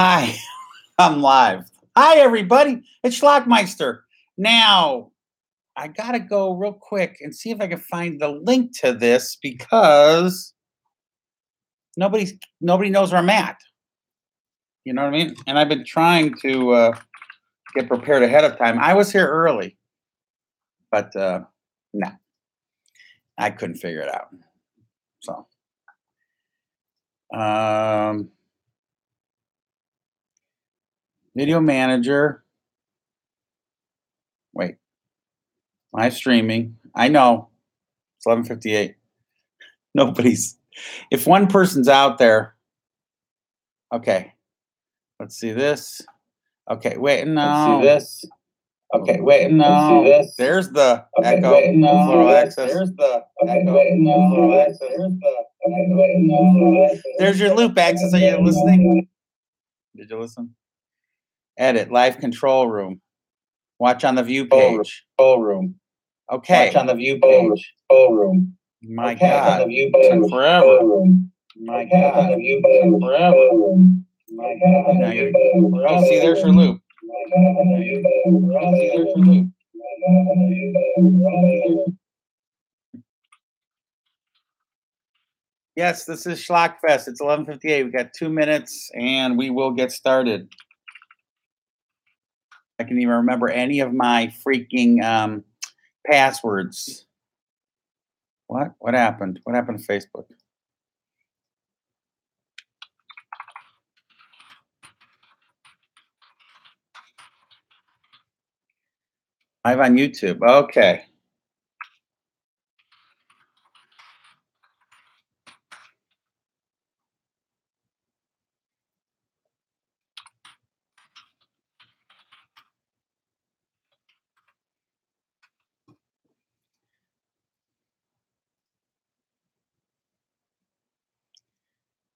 Hi, I'm live. Hi, everybody. It's Schlockmeister. Now, I got to go real quick and see if I can find the link to this because nobody knows where I'm at. You know what I mean? And I've been trying to get prepared ahead of time. I was here early, but no, I couldn't figure it out. So, video manager. Wait, live streaming. I know it's 11:58. Nobody's. If one person's out there, okay. Let's see this. Okay, wait, no. Let's see this. Okay, wait, no. Let's see this. There's the Okay, echo. wait, no. Floral access. There's the echo. Floral access. There's your loop access. Are you listening? Did you listen? Edit, live control room. Watch on the view page. Control room. Okay. Watch on the view page. Control room. My Okay, God. on the view page. Took forever. Room. My Okay, on God. the view page. Forever. Room. My God, on the view page. Oh, see, there's your loop. My God, on the view page. Oh, see, there's your loop. My God, on the view page. Yes, this is ShlockFest. It's 11:58. We got 2 minutes, and we will get started. I can even remember any of my freaking passwords. What? What happened? What happened to Facebook? Live on YouTube. Okay.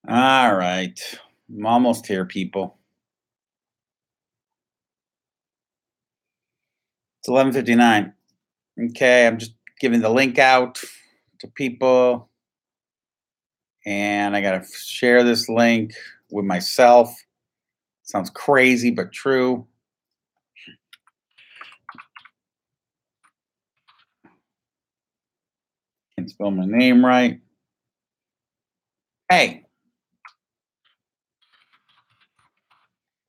All right. I'm almost here, people. It's 11:59. Okay, I'm just giving the link out to people. And I got to share this link with myself. Sounds crazy, but true. Can't spell my name right. Hey.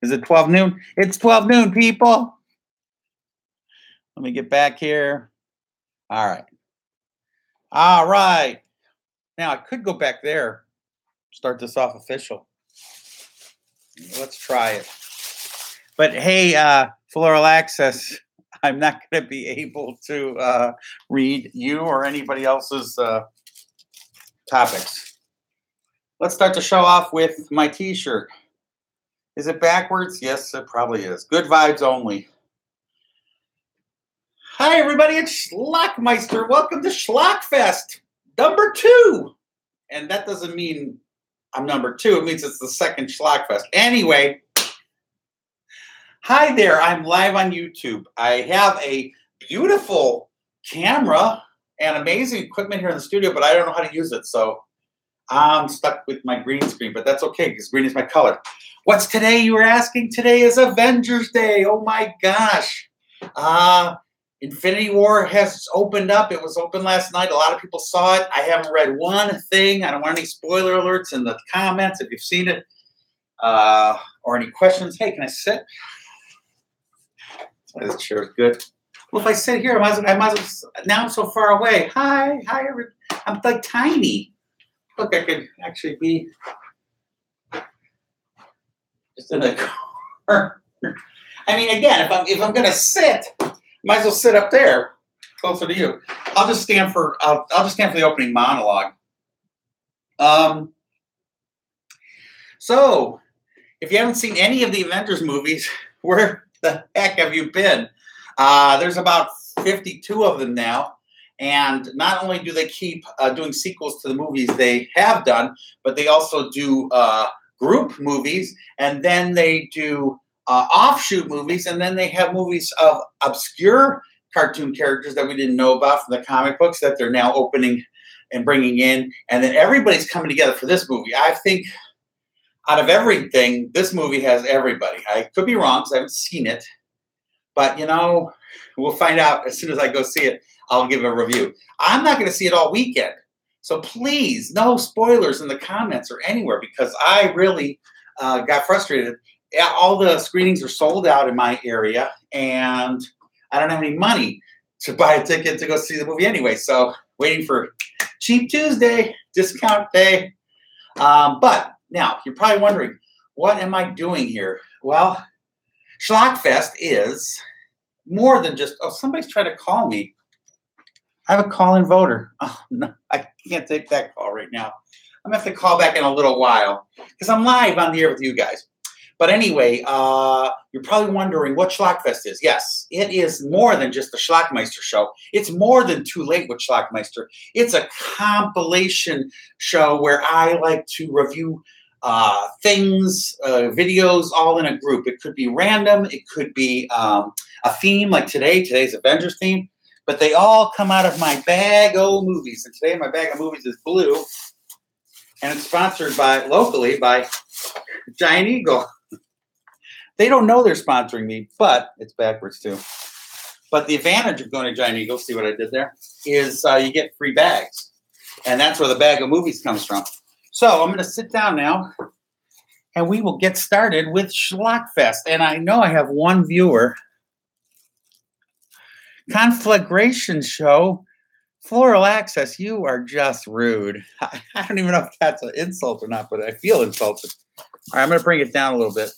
Is it 12 noon? It's 12 noon, people. Let me get back here. All right. All right. Now, I could go back there, start this off official. Let's try it. But hey, Floral Access, I'm not going to be able to read you or anybody else's topics. Let's start the show off with my T-shirt. Is it backwards? Yes, it probably is. Good vibes only. Hi, everybody. It's Schlockmeister. Welcome to ShlockFest, number 2. And that doesn't mean I'm number 2. It means it's the second ShlockFest. Anyway, hi there. I'm live on YouTube. I have a beautiful camera and amazing equipment here in the studio, but I don't know how to use it. So I'm stuck with my green screen, but that's okay because green is my color. What's today, you were asking? Today is Avengers Day. Oh, my gosh. Infinity War has opened up. It was open last night. A lot of people saw it. I haven't read one thing. I don't want any spoiler alerts in the comments if you've seen it or any questions. Hey, can I sit? This chair is good. Well, if I sit here, I might as well. Now I'm so far away. Hi, everybody. I'm like tiny. Look, I could actually be just in the corner. I mean, again, if I'm gonna sit, might as well sit up there, closer to you. I'll just stand for the opening monologue. So, if you haven't seen any of the Avengers movies, where the heck have you been? There's about 52 of them now. And not only do they keep doing sequels to the movies they have done, but they also do group movies, and then they do offshoot movies, and then they have movies of obscure cartoon characters that we didn't know about from the comic books that they're now opening and bringing in. And then everybody's coming together for this movie. I think out of everything, this movie has everybody. I could be wrong because I haven't seen it, but you know, we'll find out as soon as I go see it. I'll give a review. I'm not going to see it all weekend, so please, no spoilers in the comments or anywhere because I really got frustrated. Yeah, all the screenings are sold out in my area, and I don't have any money to buy a ticket to go see the movie anyway. So waiting for Cheap Tuesday, discount day. But now you're probably wondering, what am I doing here? Well, ShlockFest is more than just, oh, somebody's trying to call me. I have a call-in voter. Oh, no, I can't take that call right now. I'm going to have to call back in a little while because I'm live on the air with you guys. But anyway, you're probably wondering what ShlockFest is. Yes, it is more than just the Schlockmeister show. It's more than Too Late with Schlockmeister. It's a compilation show where I like to review things, videos, all in a group. It could be random. It could be a theme like today. Today's Avengers theme. But they all come out of my bag of movies. And today my bag of movies is blue. And it's sponsored locally by Giant Eagle. They don't know they're sponsoring me, but it's backwards too. But the advantage of going to Giant Eagle, see what I did there, is you get free bags. And that's where the bag of movies comes from. So I'm going to sit down now, and we will get started with ShlockFest. And I know I have one viewer. Conflagration show, Floral Access, you are just rude. I don't even know if that's an insult or not, but I feel insulted. All right, I'm going to bring it down a little bit.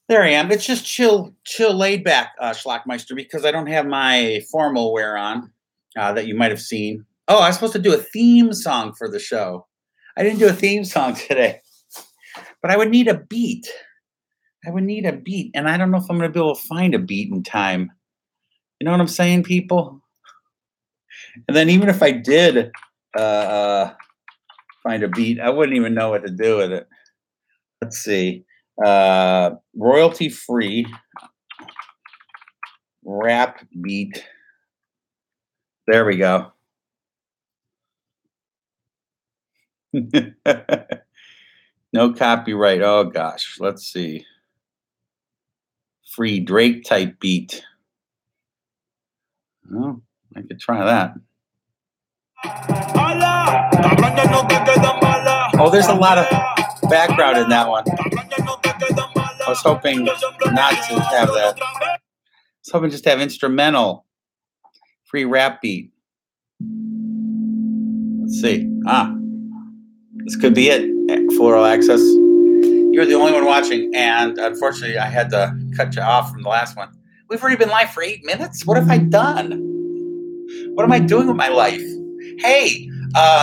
There I am. It's just chill, laid back, Schlockmeister, because I don't have my formal wear on that you might have seen. Oh, I was supposed to do a theme song for the show. I didn't do a theme song today, but I would need a beat. And I don't know if I'm going to be able to find a beat in time. You know what I'm saying, people? And then even if I did find a beat, I wouldn't even know what to do with it. Let's see. Royalty free rap beat. There we go. No copyright. Oh gosh, let's see. Free Drake type beat. Oh, I could try that. Oh, there's a lot of background in that one. I was hoping not to have that. I was hoping just to have instrumental free rap beat. Let's see. This could be it. Floral Access. You're the only one watching, and unfortunately, I had to cut you off from the last one. We've already been live for 8 minutes. What have I done? What am I doing with my life? Hey,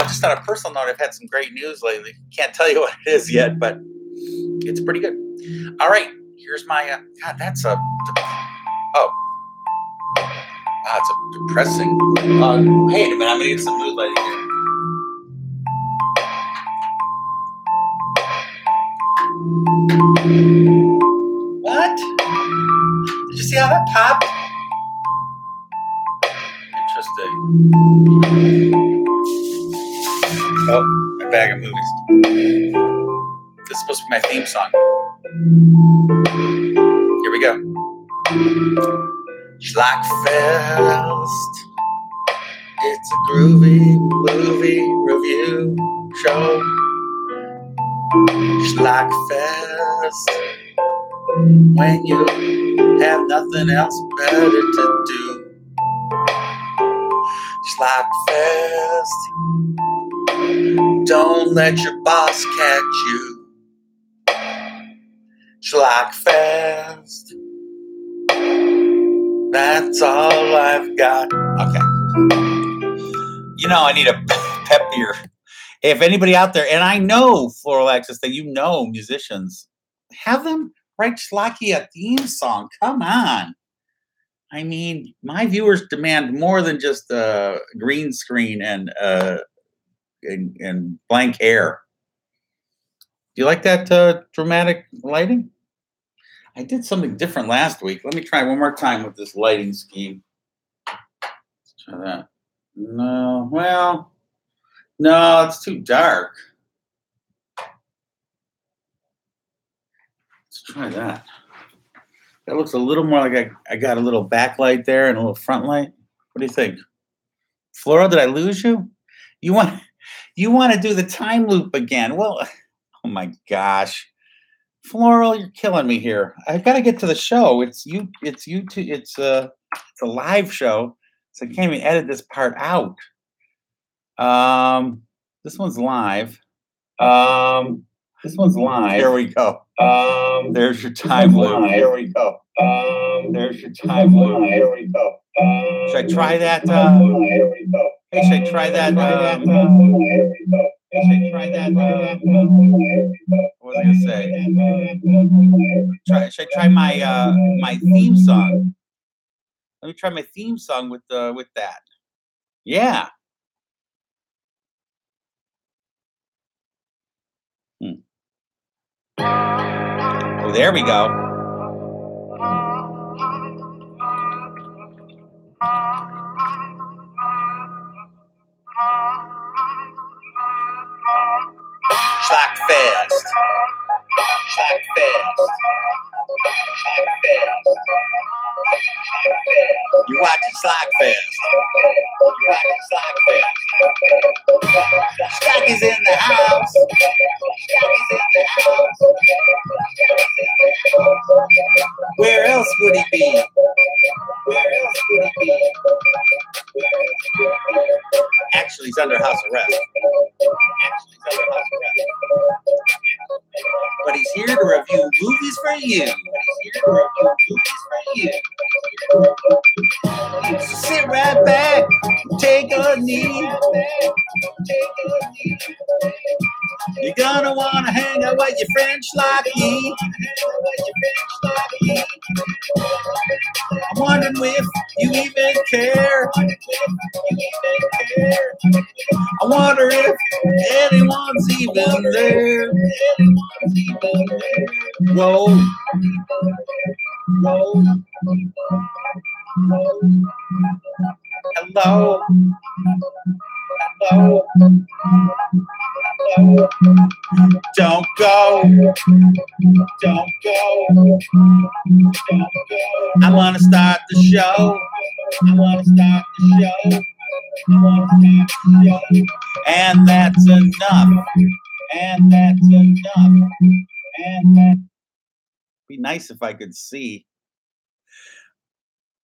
just on a personal note, I've had some great news lately. Can't tell you what it is yet, but it's pretty good. All right, here's my, God, that's a, oh. Wow, it's a depressing, hey, a minute, I'm going to get some mood lighting here. What? Did you see how that popped? Interesting. Oh, my bag of movies. This is supposed to be my theme song. Here we go. ShlockFest. It's a groovy movie review show. ShlockFest. When you have nothing else better to do. ShlockFest. Don't let your boss catch you. ShlockFest. That's all I've got. Okay. You know, I need a peppier. If anybody out there, and I know Floral Access, that you know musicians, have them write Schlocky a theme song. Come on. I mean, my viewers demand more than just a green screen and blank air. Do you like that dramatic lighting? I did something different last week. Let me try one more time with this lighting scheme. Let's try that. No, well, no, it's too dark. Try that. That looks a little more like I got a little backlight there and a little front light. What do you think? Floral, did I lose you? You want to do the time loop again? Well, oh my gosh. Floral, you're killing me here. I got to get to the show. It's YouTube. It's a live show, so I can't even edit this part out. This one's live. This one's live. Here we go. There's your time loop. Here we go. There's your time loop. Here we go. Should I try that? Here we go. Hey, should I try that? Here we go. Should I try that? What was I gonna say? Should I try my theme song? Let me try my theme song with that. Yeah. Oh, there we go. ShlockFest. You're watching ShlockFest. Shlock is in the house. Where else would he be? Actually, he's under house arrest. But he's here to review movies for you. So sit right back, take a knee. You're gonna wanna hang out with your friend Schlocky. I'm wondering if you even care. I wonder if anyone's even there. Whoa. Hello. Don't go. I want to start the show. And that's enough. Be nice if I could see.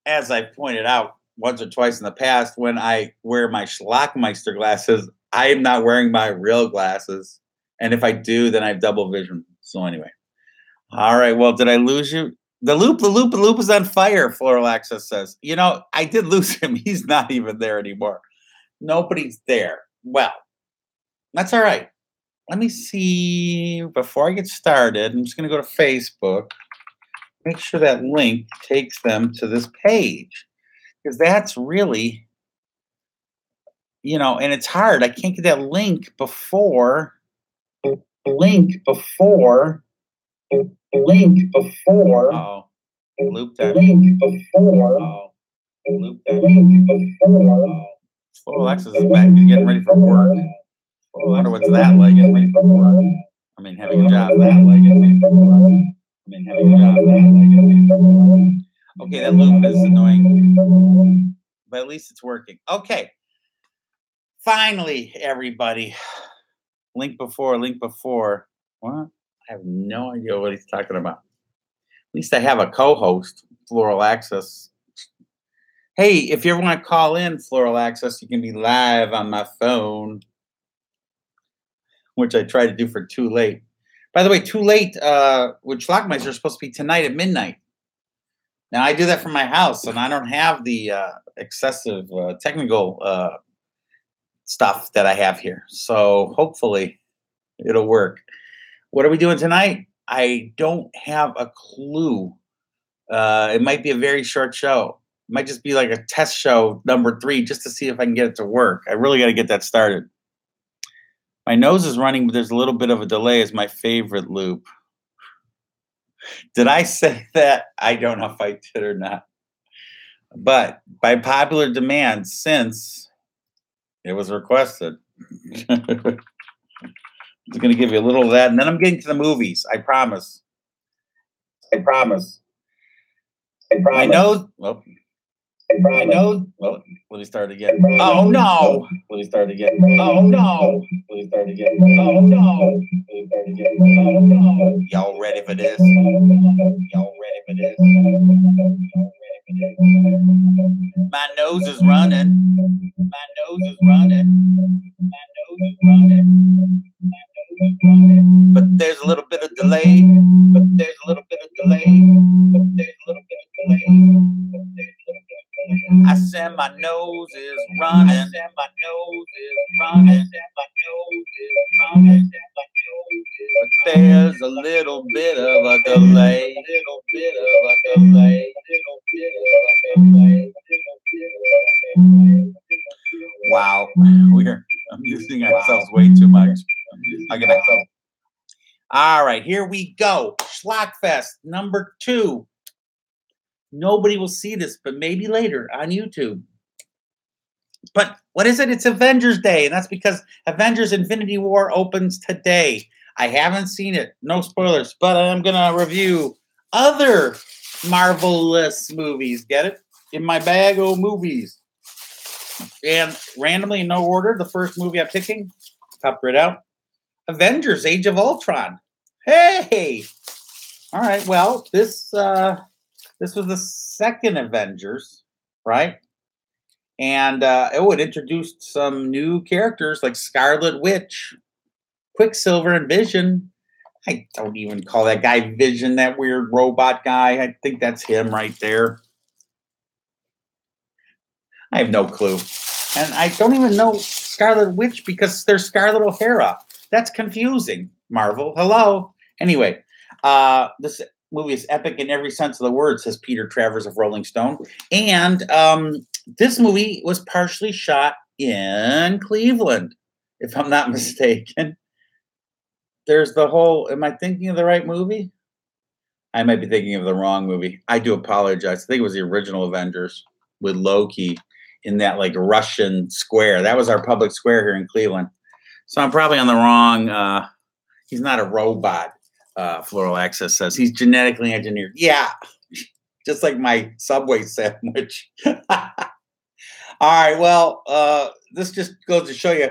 As I pointed out once or twice in the past, when I wear my Schlockmeister glasses, I am not wearing my real glasses. And if I do, then I have double vision. So anyway. All right. Well, did I lose you? The loop is on fire, Floral Access says. You know, I did lose him. He's not even there anymore. Nobody's there. Well, that's all right. Let me see. Before I get started, I'm just going to go to Facebook. Make sure that link takes them to this page. Because that's really, you know, and it's hard. I can't get that link before. Oh. Loop that. Oh, Alexis is back. He's getting ready for work. I wonder what's that like. Getting ready for work. I mean, having a job that like. Okay, that loop is annoying. But at least it's working. Okay. Finally, everybody. Link before. What? I have no idea what he's talking about. At least I have a co-host, Floral Access. Hey, if you ever want to call in, Floral Access, you can be live on my phone, which I tried to do for Too Late. By the way, Too Late with Schlockmeister is supposed to be tonight at midnight. Now, I do that from my house, and I don't have the excessive technical stuff that I have here. So hopefully it'll work. What are we doing tonight? I don't have a clue. It might be a very short show. It might just be like a test show number 3 just to see if I can get it to work. I really got to get that started. My nose is running, but there's a little bit of a delay is my favorite loop. Did I say that? I don't know if I did or not. But by popular demand, since it was requested, I'm going to give you a little of that. And then I'm getting to the movies, I promise. I promise. My nose. Well, my nose. Well, let me start again. Oh no! Let me start again. Oh no! Let me start again. Oh no! Let me start again. Oh no! Y'all ready for this? Y'all ready for this? My nose is running. My nose is running. My nose is running. My nose is running. But there's a little bit of delay. But there's a little bit of delay. But there's a little bit of delay. But there's a little bit of delay. I said my nose is running. I said my nose is running. I said my nose is running. I said my nose is But there's a little bit of a delay. little bit of a delay. Little bit of a delay. Little bit of a delay. Wow, I'm using ourselves way too much. All right, here we go. ShlockFest number 2. Nobody will see this, but maybe later on YouTube. But what is it? It's Avengers Day, and that's because Avengers Infinity War opens today. I haven't seen it. No spoilers, but I'm going to review other Marvelous movies. Get it? In my bag of movies. And randomly, in no order, the first movie I'm picking, pop right out, Avengers Age of Ultron. Hey! All right, well, this was the second Avengers, right? And it introduced some new characters like Scarlet Witch, Quicksilver, and Vision. I don't even call that guy Vision, that weird robot guy. I think that's him right there. I have no clue. And I don't even know Scarlet Witch because there's Scarlet O'Hara. That's confusing, Marvel. Hello. Anyway, this movie is epic in every sense of the word, says Peter Travers of Rolling Stone. And this movie was partially shot in Cleveland, if I'm not mistaken. There's the whole, am I thinking of the right movie? I might be thinking of the wrong movie. I do apologize. I think it was the original Avengers with Loki in that like Russian square. That was our public square here in Cleveland. So I'm probably on the wrong, he's not a robot, Floral Access says. He's genetically engineered. Yeah, just like my Subway sandwich. All right, well, this just goes to show you,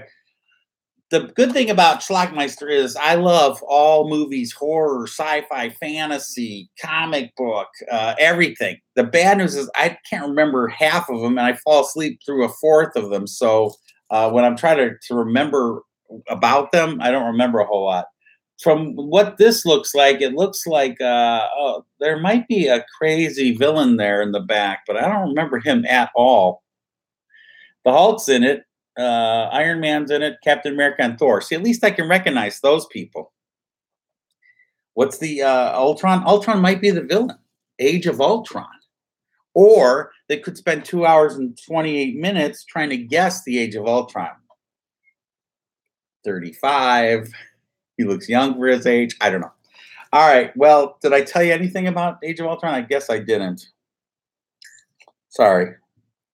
the good thing about Schlockmeister is I love all movies, horror, sci-fi, fantasy, comic book, everything. The bad news is I can't remember half of them, and I fall asleep through a fourth of them. So when I'm trying to remember about them, I don't remember a whole lot. From what this looks like, it looks like there might be a crazy villain there in the back, but I don't remember him at all. The Hulk's in it. Iron Man's in it, Captain America, and Thor. See, at least I can recognize those people. What's the Ultron? Ultron might be the villain. Age of Ultron. Or they could spend 2 hours and 28 minutes trying to guess the Age of Ultron. 35. He looks young for his age. I don't know. All right. Well, did I tell you anything about Age of Ultron? I guess I didn't. Sorry.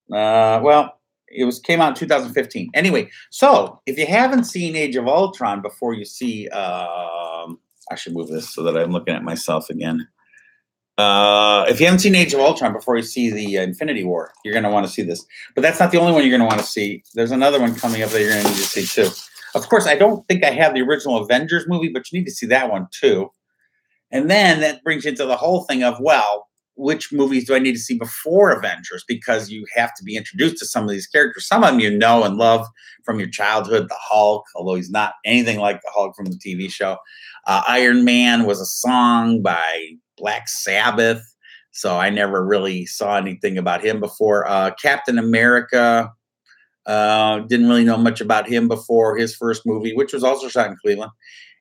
Well, it came out in 2015. Anyway, so if you haven't seen Age of Ultron before you see, I should move this so that I'm looking at myself again. If you haven't seen Age of Ultron before you see the Infinity War, you're going to want to see this. But that's not the only one you're going to want to see. There's another one coming up that you're going to need to see too. Of course, I don't think I have the original Avengers movie, but you need to see that one too. And then that brings you into the whole thing of, well, which movies do I need to see before Avengers? Because you have to be introduced to some of these characters. Some of them you know and love from your childhood. The Hulk, although he's not anything like the Hulk from the TV show. Iron Man was a song by Black Sabbath, so I never really saw anything about him before. Captain America, didn't really know much about him before his first movie, which was also shot in Cleveland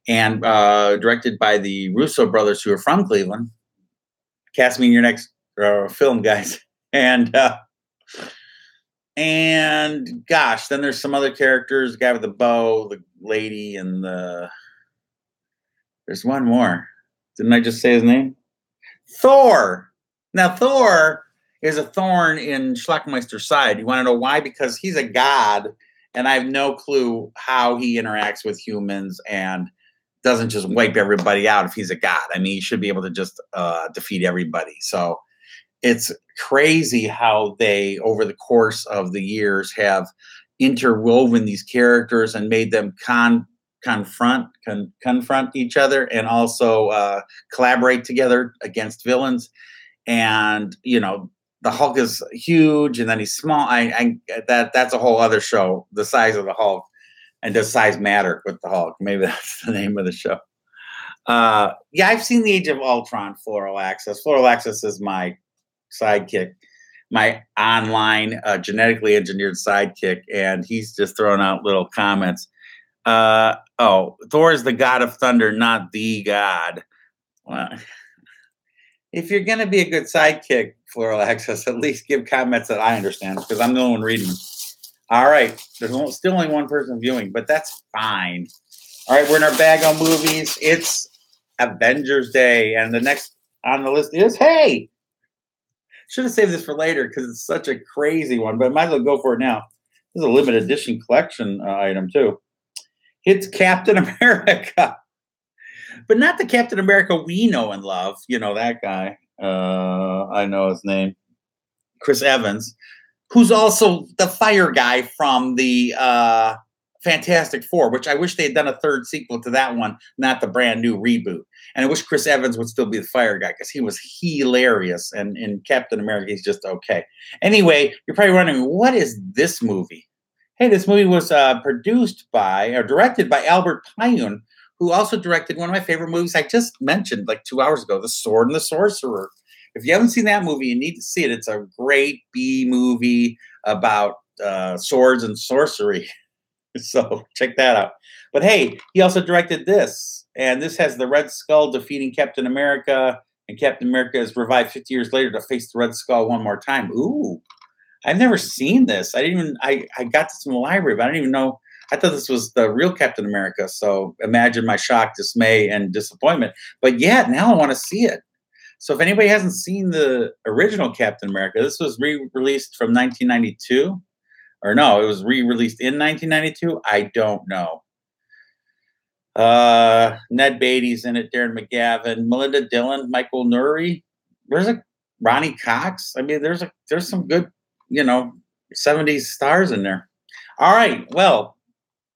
and directed by the Russo brothers, who are from Cleveland. Cast me in your next film, guys. And gosh, then there's some other characters, the guy with the bow, the lady, and there's one more. Didn't I just say his name? Thor. Now, Thor is a thorn in Schlockmeister's side. You want to know why? Because he's a god, and I have no clue how he interacts with humans, and doesn't just wipe everybody out if he's a god. I mean, he should be able to just defeat everybody. So it's crazy how they, over the course of the years, have interwoven these characters and made them confront each other, and also collaborate together against villains. And the Hulk is huge, and then he's small. That's a whole other show. The size of the Hulk, and does size matter with the Hulk? Maybe that's the name of the show. Yeah, I've seen the Age of Ultron. Floral Access. Floral Access is my sidekick, my online genetically engineered sidekick, and he's just throwing out little comments. Thor is the god of thunder, not the god. Well, if you're going to be a good sidekick, Floral Access, at least give comments that I understand, because I'm the only one reading. All right. There's still only one person viewing, but that's fine. All right. We're in our bag on movies. It's Avengers Day. And the next on the list is, hey, should have saved this for later because it's such a crazy one, but I might as well go for it now. This is a limited edition collection item, too. It's Captain America. But not the Captain America we know and love. You know, that guy. I know his name. Chris Evans, who's also the fire guy from the Fantastic Four, which I wish they had done a third sequel to that one, not the brand new reboot. And I wish Chris Evans would still be the fire guy because he was hilarious. And in Captain America, he's just okay. Anyway, you're probably wondering, what is this movie? Hey, this movie was directed by Albert Pyun, who also directed one of my favorite movies I just mentioned like 2 hours ago, The Sword and the Sorcerer. If you haven't seen that movie, you need to see it. It's a great B movie about swords and sorcery. So check that out. But hey, he also directed this. And this has the Red Skull defeating Captain America. And Captain America is revived 50 years later to face the Red Skull one more time. Ooh, I've never seen this. I got this from the library, but I didn't even know. I thought this was the real Captain America. So imagine my shock, dismay, and disappointment. But yeah, now I want to see it. So if anybody hasn't seen the original Captain America, this was re-released from 1992. Or no, it was re-released in 1992. I don't know. Ned Beatty's in it, Darren McGavin, Melinda Dillon, Michael Nuri. There's a Ronnie Cox. I mean, there's some good, 70s stars in there. All right, well,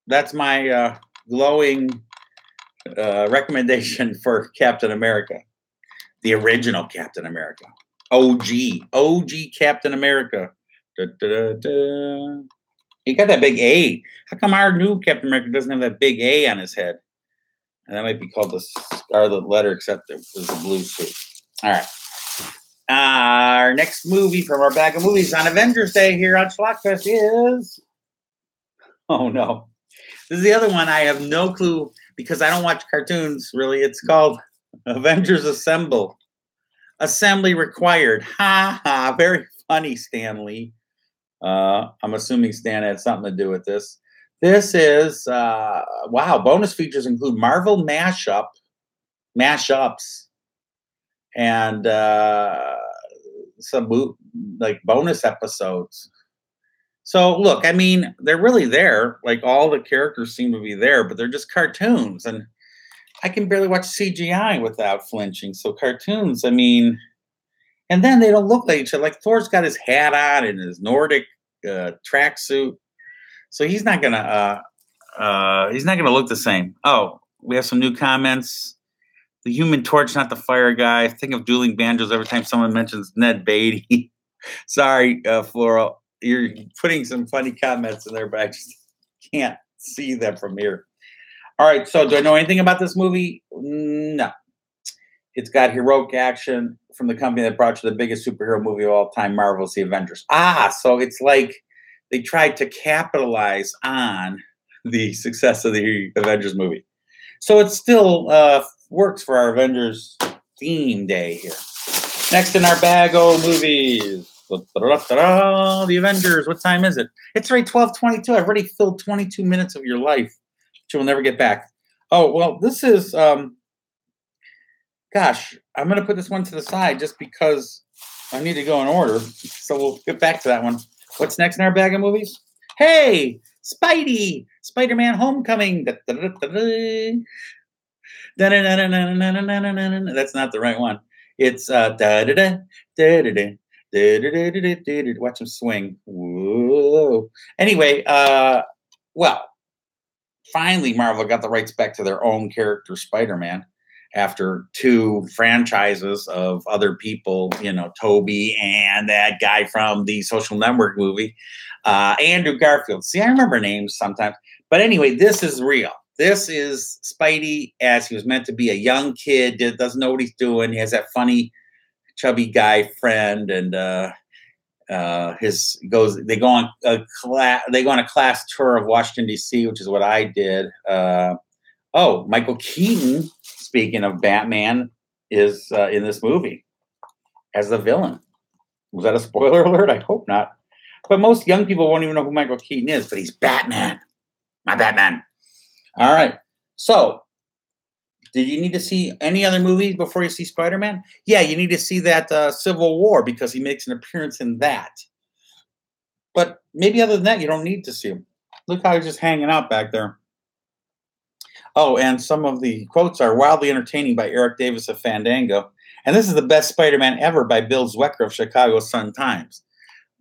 that's my glowing recommendation for Captain America, the original Captain America, OG Captain America. Da, da, da, da. He got that big A. How come our new Captain America doesn't have that big A on his head? And that might be called the Scarlet Letter, except it was a blue suit. All right. Our next movie from our bag of movies on Avengers Day here on ShlockFest is... Oh, no. This is the other one. I have no clue because I don't watch cartoons, really. It's called Avengers Assemble. Assembly required. Ha ha. Very funny, Stan Lee. I'm assuming Stan had something to do with this. This is, wow, bonus features include Marvel mashups and some like bonus episodes. So look, I mean, they're really there. Like all the characters seem to be there, but they're just cartoons. And I can barely watch CGI without flinching. So cartoons, I mean, and then they don't look like each other. Like Thor's got his hat on and his Nordic tracksuit. So he's not gonna look the same. Oh, we have some new comments. The Human Torch, not the fire guy. I think of dueling banjos every time someone mentions Ned Beatty. Sorry, Floral. You're putting some funny comments in there, but I just can't see them from here. All right, so do I know anything about this movie? No. It's got heroic action from the company that brought you the biggest superhero movie of all time, Marvel's The Avengers. So it's like they tried to capitalize on the success of the Avengers movie. So it still works for our Avengers theme day here. Next in our bag of movies, The Avengers. What time is it? It's already 12:22. I've already filled 22 minutes of your life, which you'll never get back. Oh, well, this is, gosh, I'm going to put this one to the side just because I need to go in order. So we'll get back to that one. What's next in our bag of movies? Hey, Spidey! Spider-Man Homecoming. Da, da, da, da, da. That's not the right one. It's da da da da da da da. Watch him swing. Whoa. Anyway, well, finally Marvel got the rights back to their own character, Spider-Man, after two franchises of other people, you know, Toby and that guy from the Social Network movie, Andrew Garfield. See, I remember names sometimes. But anyway, this is real. This is Spidey as he was meant to be, a young kid, doesn't know what he's doing. He has that funny, chubby guy friend, and they go on a class tour of Washington D.C., which is what I did. Oh, Michael Keaton, speaking of Batman, is in this movie as the villain. Was that a spoiler alert? I hope not. But most young people won't even know who Michael Keaton is, but he's Batman. My Batman. All right. So, did you need to see any other movies before you see Spider-Man? Yeah, you need to see that Civil War because he makes an appearance in that. But maybe other than that, you don't need to see him. Look how he's just hanging out back there. Oh, and some of the quotes are wildly entertaining by Eric Davis of Fandango. And this is the best Spider-Man ever by Bill Zwecker of Chicago Sun-Times.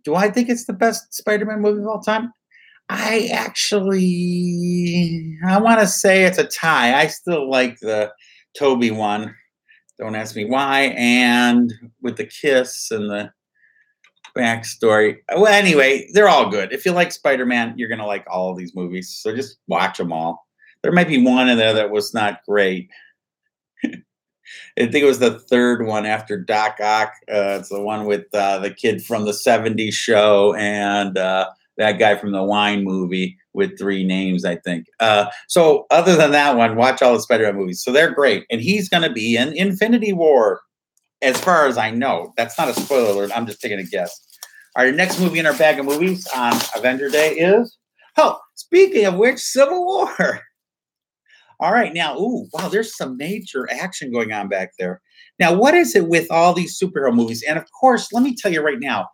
Do I think it's the best Spider-Man movie of all time? I want to say it's a tie. I still like the Toby one. Don't ask me why. And with the kiss and the backstory. Well, anyway, they're all good. If you like Spider-Man, you're going to like all of these movies. So just watch them all. There might be one in there that was not great. I think it was the third one after Doc Ock. It's the one with the kid from the 70s show and that guy from the Wine movie with three names, I think. So other than that one, watch all the Spider-Man movies. So they're great. And he's going to be in Infinity War, as far as I know. That's not a spoiler alert. I'm just taking a guess. Our next movie in our bag of movies on Avenger Day is, oh, speaking of which, Civil War. All right, now, wow, there's some major action going on back there. Now, what is it with all these superhero movies? And of course, let me tell you right now,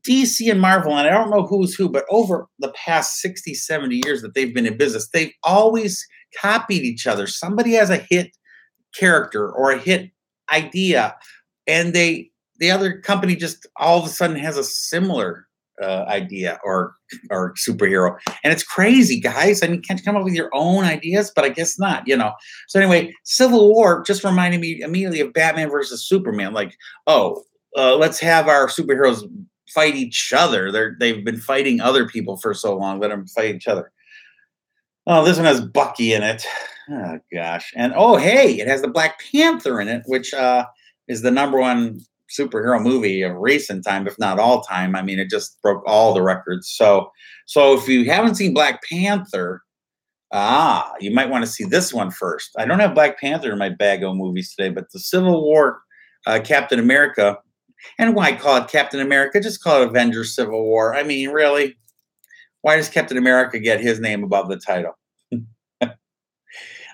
DC and Marvel, and I don't know who's who, but over the past 60, 70 years that they've been in business, they've always copied each other. Somebody has a hit character or a hit idea, and the other company just all of a sudden has a similar idea or superhero, and it's crazy, guys. I mean, can't you come up with your own ideas? But I guess not, you know. So anyway, Civil War just reminded me immediately of Batman versus Superman. Like, let's have our superheroes fight each other. They've been fighting other people for so long. Let them fight each other. Oh, this one has Bucky in it. Oh gosh, and hey, it has the Black Panther in it, which is the #1 superhero movie of recent time, if not all time. I mean, it just broke all the records. So if you haven't seen Black Panther, you might want to see this one first. I don't have Black Panther in my bag of movies today, but the Civil War, Captain America, and why call it Captain America? Just call it Avengers Civil War. I mean, really? Why does Captain America get his name above the title?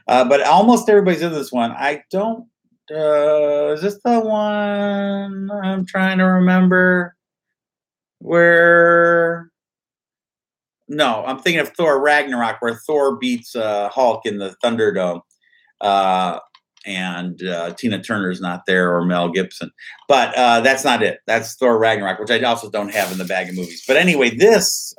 But almost everybody's in this one. I don't. Is this the one I'm trying to remember? Where? No, I'm thinking of Thor Ragnarok, where Thor beats Hulk in the Thunderdome, and Tina Turner's not there, or Mel Gibson. But that's not it. That's Thor Ragnarok, which I also don't have in the bag of movies. But anyway, this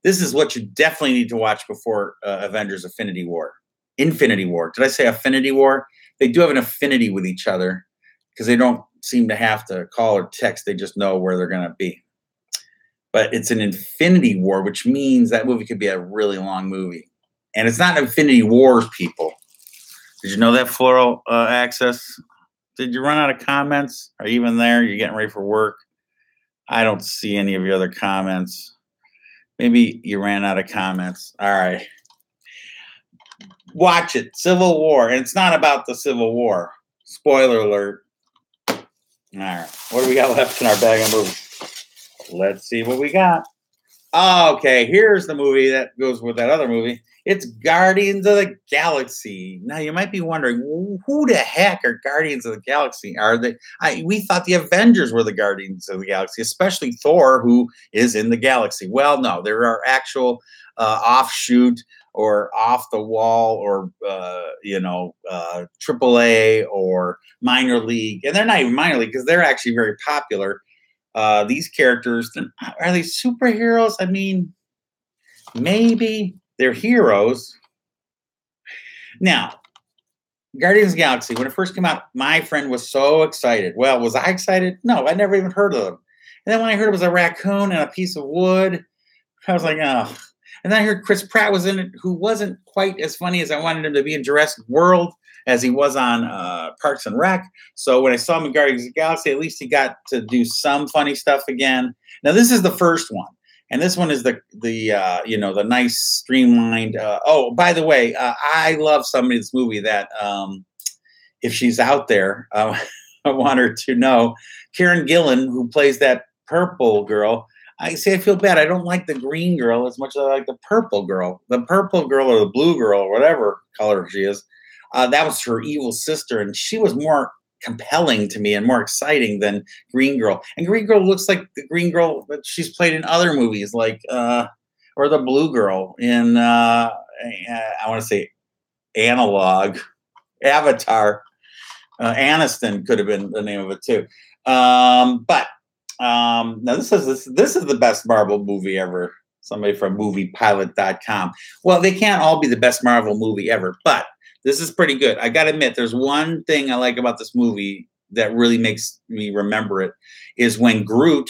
is what you definitely need to watch before Avengers: Infinity War. Infinity War. Did I say Affinity War? They do have an affinity with each other because they don't seem to have to call or text. They just know where they're going to be. But it's an Infinity War, which means that movie could be a really long movie. And it's not Infinity Wars, people. Did you know that, Floral Access? Did you run out of comments? Are you even there? You're getting ready for work? I don't see any of your other comments. Maybe you ran out of comments. All right. Watch it. Civil War. And it's not about the Civil War. Spoiler alert. All right. What do we got left in our bag of movies? Let's see what we got. Okay. Here's the movie that goes with that other movie. It's Guardians of the Galaxy. Now you might be wondering, who the heck are Guardians of the Galaxy? Are they? We thought the Avengers were the Guardians of the Galaxy, especially Thor, who is in the galaxy. Well, no, there are actual offshoot or off the wall or AAA or minor league, and they're not even minor league because they're actually very popular. These characters, are they superheroes? I mean, maybe they're heroes. Now, Guardians of the Galaxy, when it first came out, my friend was so excited. Well, was I excited? No, I never even heard of them. And then when I heard it was a raccoon and a piece of wood, I was like, oh. And then I heard Chris Pratt was in it, who wasn't quite as funny as I wanted him to be in Jurassic World as he was on Parks and Rec. So when I saw him in Guardians of the Galaxy, at least he got to do some funny stuff again. Now, this is the first one. And this one is the nice streamlined. Oh, by the way, I love somebody in this movie that if she's out there, I want her to know Karen Gillan, who plays that purple girl. I feel bad. I don't like the green girl as much as I like the purple girl. The purple girl or the blue girl, or whatever color she is, that was her evil sister, and she was more compelling to me and more exciting than Green Girl. And Green Girl looks like the Green Girl that she's played in other movies, like or the Blue Girl in I want to say Analog, Avatar. Aniston could have been the name of it too. But now this is the best Marvel movie ever. Somebody from moviepilot.com. Well, they can't all be the best Marvel movie ever, but this is pretty good. I got to admit, there's one thing I like about this movie that really makes me remember it, is when Groot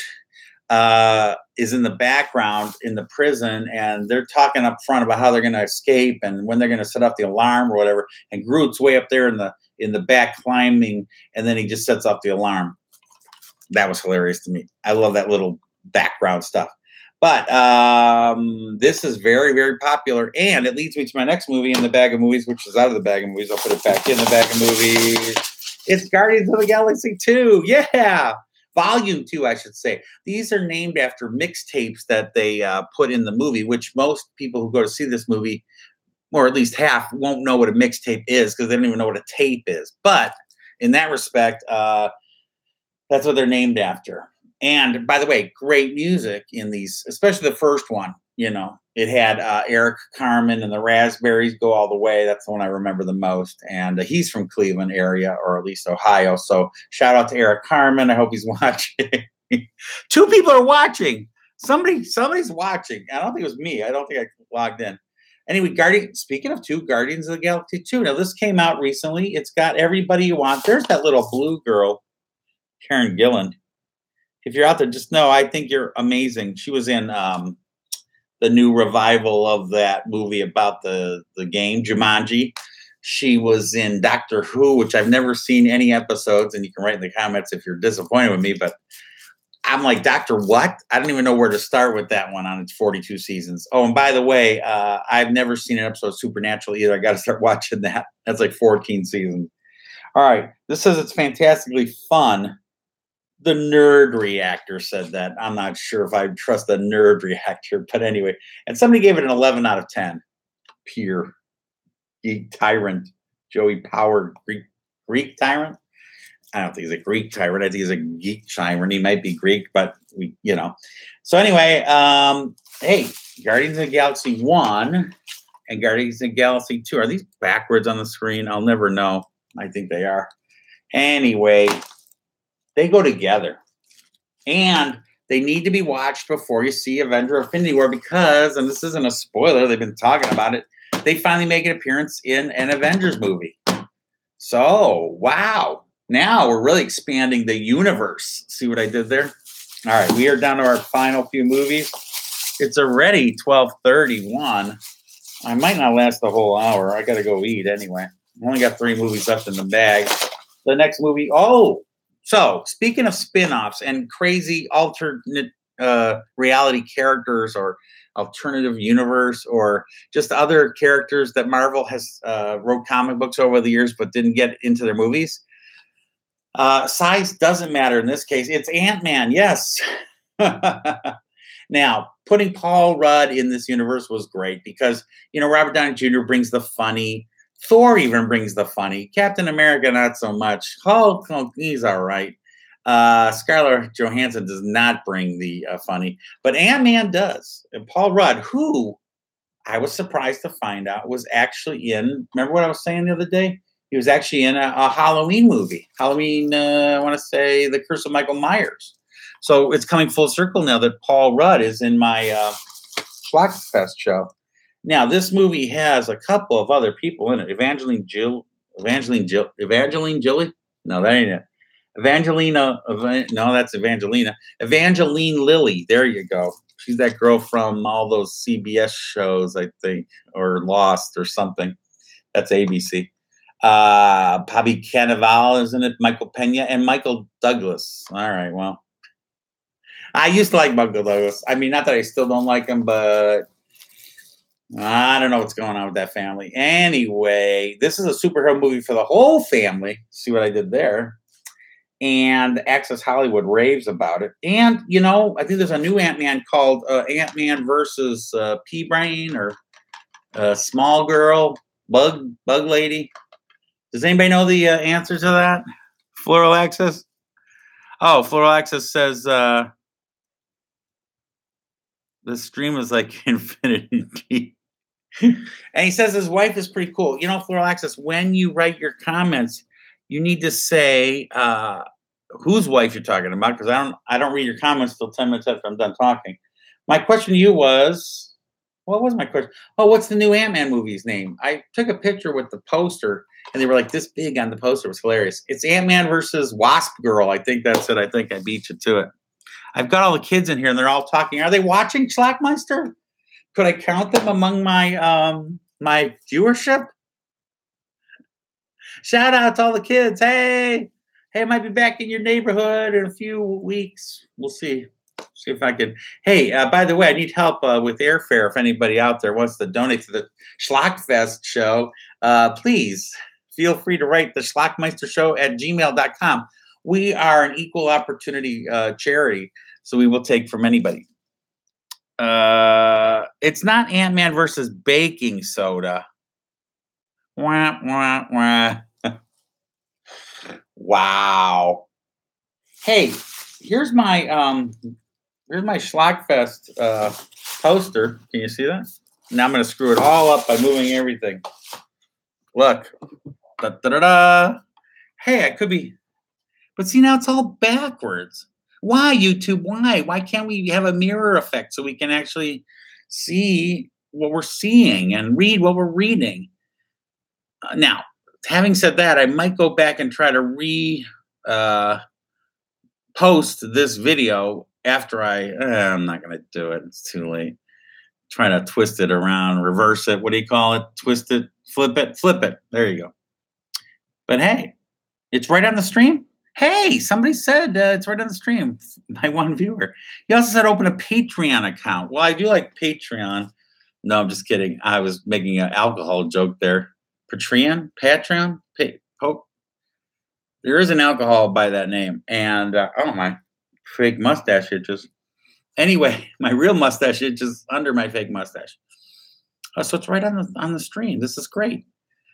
is in the background in the prison, and they're talking up front about how they're going to escape and when they're going to set off the alarm or whatever. And Groot's way up there in the back climbing, and then he just sets off the alarm. That was hilarious to me. I love that little background stuff. But this is very, very popular, and it leads me to my next movie in the bag of movies, which is out of the bag of movies. I'll put it back in the bag of movies. It's Guardians of the Galaxy 2. Yeah. Volume 2, I should say. These are named after mixtapes that they put in the movie, which most people who go to see this movie, or at least half, won't know what a mixtape is because they don't even know what a tape is. But in that respect, that's what they're named after. And by the way, great music in these, especially the first one. You know, it had Eric Carmen and the Raspberries Go All the Way. That's the one I remember the most. And he's from Cleveland area, or at least Ohio. So shout out to Eric Carmen. I hope he's watching. 2 people are watching. Somebody's watching. I don't think it was me. I don't think I logged in. Anyway, speaking of 2, Guardians of the Galaxy 2. Now, this came out recently. It's got everybody you want. There's that little blue girl, Karen Gillan. If you're out there, just know I think you're amazing. She was in the new revival of that movie about the game, Jumanji. She was in Doctor Who, which I've never seen any episodes, and you can write in the comments if you're disappointed with me, but I'm like, Doctor what? I don't even know where to start with that one on its 42 seasons. Oh, and by the way, I've never seen an episode of Supernatural either. I got to start watching that. That's like 14 seasons. All right. This says it's fantastically fun. The Nerd Reactor said that. I'm not sure if I trust the Nerd Reactor, but anyway. And somebody gave it an 11 out of 10. Peer. Geek Tyrant. Joey Power. Greek Tyrant? I don't think he's a Greek tyrant. I think he's a geek tyrant. He might be Greek, but So anyway, hey, Guardians of the Galaxy 1 and Guardians of the Galaxy 2. Are these backwards on the screen? I'll never know. I think they are. Anyway, they go together. And they need to be watched before you see Avenger Infinity War because, and this isn't a spoiler, they've been talking about it, they finally make an appearance in an Avengers movie. So, wow. Now we're really expanding the universe. See what I did there? All right, we are down to our final few movies. It's already 12:31. I might not last the whole hour. I got to go eat anyway. I only got 3 movies left in the bag. The next movie, so speaking of spin-offs and crazy alternate reality characters or alternative universe or just other characters that Marvel has wrote comic books over the years but didn't get into their movies. Size doesn't matter in this case. It's Ant-Man, yes. Now, putting Paul Rudd in this universe was great because, Robert Downey Jr. brings the funny. Thor even brings the funny. Captain America, not so much. Hulk, he's all right. Scarlett Johansson does not bring the funny, but Ant-Man does. And Paul Rudd, who I was surprised to find out was actually in, remember what I was saying the other day? He was actually in a Halloween movie. Halloween, I want to say The Curse of Michael Myers. So it's coming full circle now that Paul Rudd is in my ShlockFest show. Now, this movie has a couple of other people in it. Evangeline Jolie? No, that ain't it. Evangelina, no, that's Evangelina. Evangeline Lilly, there you go. She's that girl from all those CBS shows, I think, or Lost or something. That's ABC. Bobby Cannavale, isn't it? Michael Pena and Michael Douglas. All right, well. I used to like Michael Douglas. I mean, not that I still don't like him, but I don't know what's going on with that family. Anyway, this is a superhero movie for the whole family. See what I did there? And Access Hollywood raves about it. And, I think there's a new Ant-Man called Ant-Man versus P-Brain or Small Girl, Bug Lady. Does anybody know the answer to that? Floral Access? Oh, Floral Access says the stream is like infinity. And he says his wife is pretty cool. Floral Access, when you write your comments, you need to say whose wife you're talking about, because I don't read your comments till 10 minutes after I'm done talking. My question to you was, what was my question? Oh, what's the new Ant-Man movie's name? I took a picture with the poster, and they were like this big on the poster. It was hilarious. It's Ant-Man versus Wasp Girl. I think that's it. I think I beat you to it. I've got all the kids in here, and they're all talking. Are they watching Schlockmeister? Could I count them among my my viewership? Shout out to all the kids. Hey, I might be back in your neighborhood in a few weeks. We'll see. See if I can. Hey, by the way, I need help with airfare. If anybody out there wants to donate to the ShlockFest show, please feel free to write the Schlockmeister Show at gmail.com. We are an equal opportunity charity, so we will take from anybody. It's not Ant-Man versus baking soda. Wah, wah, wah. Wow. Hey, here's my Schlockfest poster. Can you see that? Now I'm going to screw it all up by moving everything. Look. Da, da, da, da. Hey, I could be. But see, now it's all backwards. Why, YouTube? Why? Why can't we have a mirror effect so we can actually see what we're seeing and read what we're reading? Now, having said that, I might go back and try to post this video after I'm not going to do it. It's too late. Trying to twist it around, reverse it. What do you call it? Twist it, flip it, flip it. There you go. But hey, it's right on the stream. Hey, somebody said it's right on the stream. My one viewer. He also said open a Patreon account. Well, I do like Patreon. No, I'm just kidding. I was making an alcohol joke there. Patreon? There is an alcohol by that name. And, oh, my fake mustache itches. Anyway, my real mustache itches under my fake mustache. So it's right on the stream. This is great.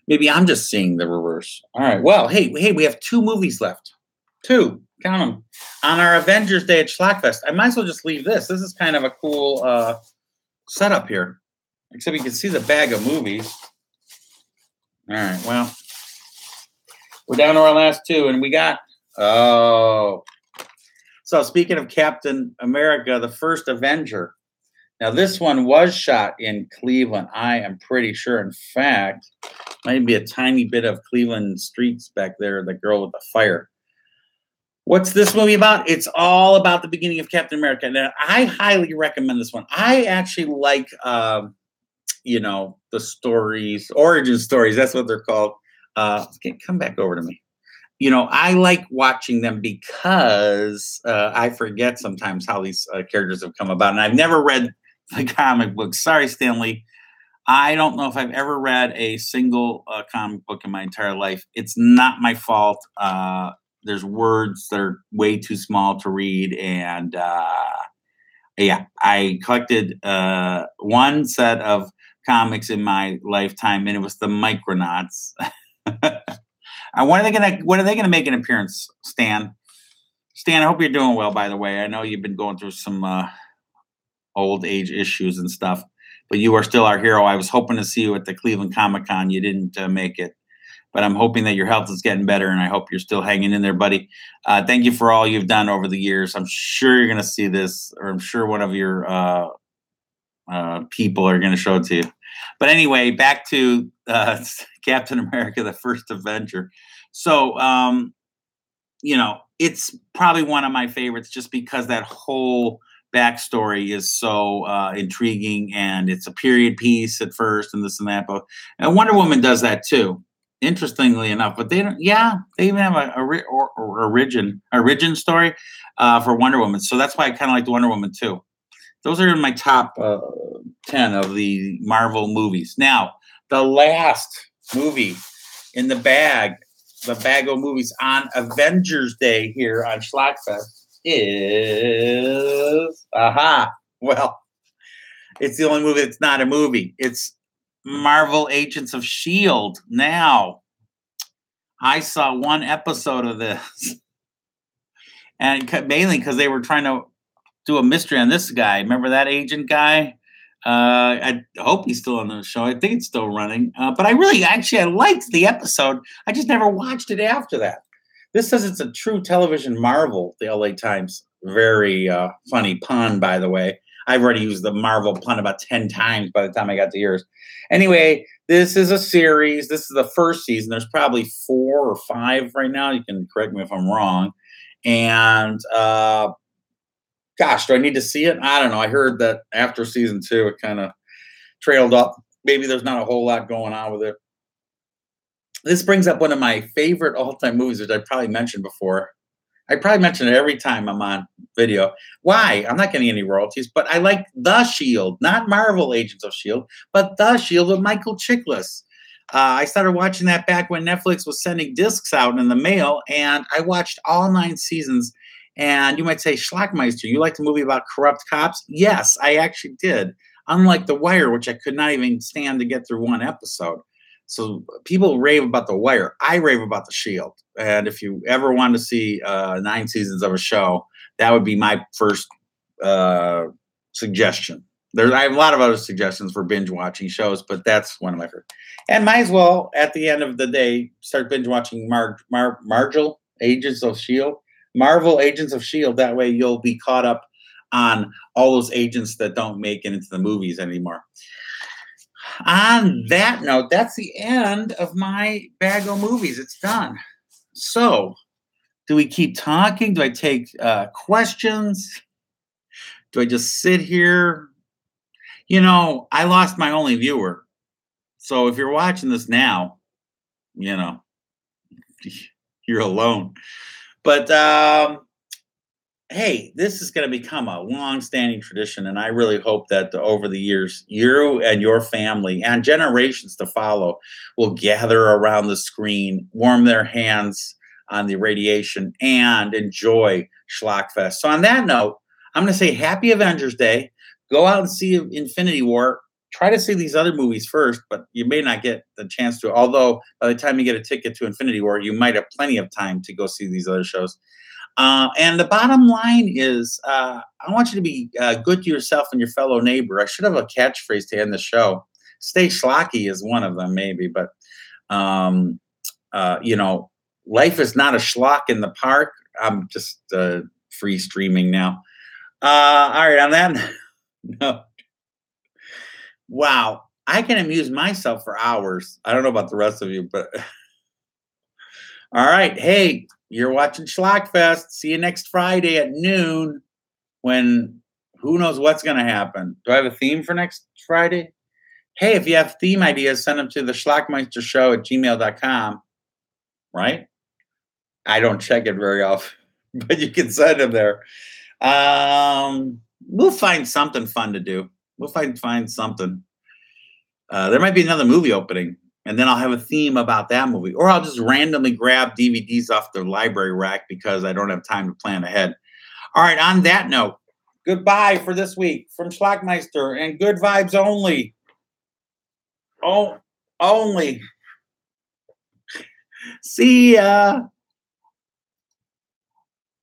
Maybe I'm just seeing the reverse. All right. Well, hey, we have 2 movies left. 2. Count them. On our Avengers Day at ShlockFest. I might as well just leave this. This is kind of a cool setup here. Except you can see the bag of movies. All right. Well, we're down to our last 2, and we got... Oh. So speaking of Captain America, the first Avenger. Now, this one was shot in Cleveland, I am pretty sure. In fact, might be a tiny bit of Cleveland streets back there, the girl with the fire. What's this movie about? It's all about the beginning of Captain America. Now, I highly recommend this one. I actually like, the stories, origin stories. That's what they're called. Come back over to me. I like watching them because I forget sometimes how these characters have come about. And I've never read the comic books. Sorry, Stanley. I don't know if I've ever read a single comic book in my entire life. It's not my fault. There's words that are way too small to read, and Yeah, I collected one set of comics in my lifetime, and it was the Micronauts. When are they gonna make an appearance, Stan? Stan, I hope you're doing well, by the way. I know you've been going through some old age issues and stuff, but you are still our hero. I was hoping to see you at the Cleveland Comic Con. You didn't make it, but I'm hoping that your health is getting better, and I hope you're still hanging in there, buddy. Thank you for all you've done over the years. I'm sure you're going to see this, or I'm sure one of your people are going to show it to you. But anyway, back to Captain America, the First Avenger. So, it's probably one of my favorites just because that whole backstory is so intriguing, and it's a period piece at first and this and that. But and Wonder Woman does that too, interestingly enough. But they don't, yeah, they even have a origin story for Wonder Woman. So that's why I kind of like Wonder Woman too. Those are in my top 10 of the Marvel movies. Now, the last movie in the bag of movies on Avengers Day here on ShlockFest is, well, it's the only movie that's not a movie. It's Marvel Agents of S.H.I.E.L.D. Now, I saw one episode of this, and mainly because they were trying to do a mystery on this guy. Remember that agent guy? I hope he's still on the show. I think it's still running. But I liked the episode. I just never watched it after that. This says it's a true television marvel, the LA Times. Very funny pun, by the way. I've already used the Marvel pun about 10 times by the time I got to yours. Anyway, this is a series. This is the first season. There's probably 4 or 5 right now. You can correct me if I'm wrong. And gosh, do I need to see it? I don't know. I heard that after season 2, it kind of trailed off. Maybe there's not a whole lot going on with it. This brings up one of my favorite all-time movies, which I probably mentioned before. I probably mention it every time I'm on video. Why? I'm not getting any royalties, but I like The S.H.I.E.L.D., not Marvel Agents of S.H.I.E.L.D., but The S.H.I.E.L.D. with Michael Chiklis. I started watching that back when Netflix was sending discs out in the mail, and I watched all 9 seasons. And you might say, Schlockmeister, you like the movie about corrupt cops? Yes, I actually did. Unlike The Wire, which I could not even stand to get through one episode. So people rave about The Wire. I rave about The Shield. And if you ever want to see 9 seasons of a show, that would be my first suggestion. I have a lot of other suggestions for binge watching shows, but that's one of my favorite. And might as well, at the end of the day, start binge watching Marvel Agents of S.H.I.E.L.D. Marvel Agents of S.H.I.E.L.D. That way you'll be caught up on all those agents that don't make it into the movies anymore. On that note, that's the end of my bag of movies. It's done. So, do we keep talking? Do I take questions? Do I just sit here? I lost my only viewer. So if you're watching this now, you're alone. But hey, this is going to become a long-standing tradition, and I really hope that over the years, you and your family and generations to follow will gather around the screen, warm their hands on the radiation, and enjoy ShlockFest. So on that note, I'm going to say Happy Avengers Day. Go out and see Infinity War. Try to see these other movies first, but you may not get the chance to. Although by the time you get a ticket to Infinity War, you might have plenty of time to go see these other shows. And the bottom line is, I want you to be good to yourself and your fellow neighbor. I should have a catchphrase to end the show. Stay schlocky is one of them, maybe, but life is not a schlock in the park. I'm just free streaming now. All right, on that note. Wow, I can amuse myself for hours. I don't know about the rest of you, but all right. Hey, you're watching ShlockFest. See you next Friday at noon when who knows what's going to happen. Do I have a theme for next Friday? Hey, if you have theme ideas, send them to the schlockmeistershow@gmail.com. Right? I don't check it very often, but you can send them there. We'll find something fun to do. We'll find something. There might be another movie opening, and then I'll have a theme about that movie. Or I'll just randomly grab DVDs off the library rack because I don't have time to plan ahead. All right, on that note, Goodbye for this week from Schlockmeister and good vibes only. Oh, only. See ya.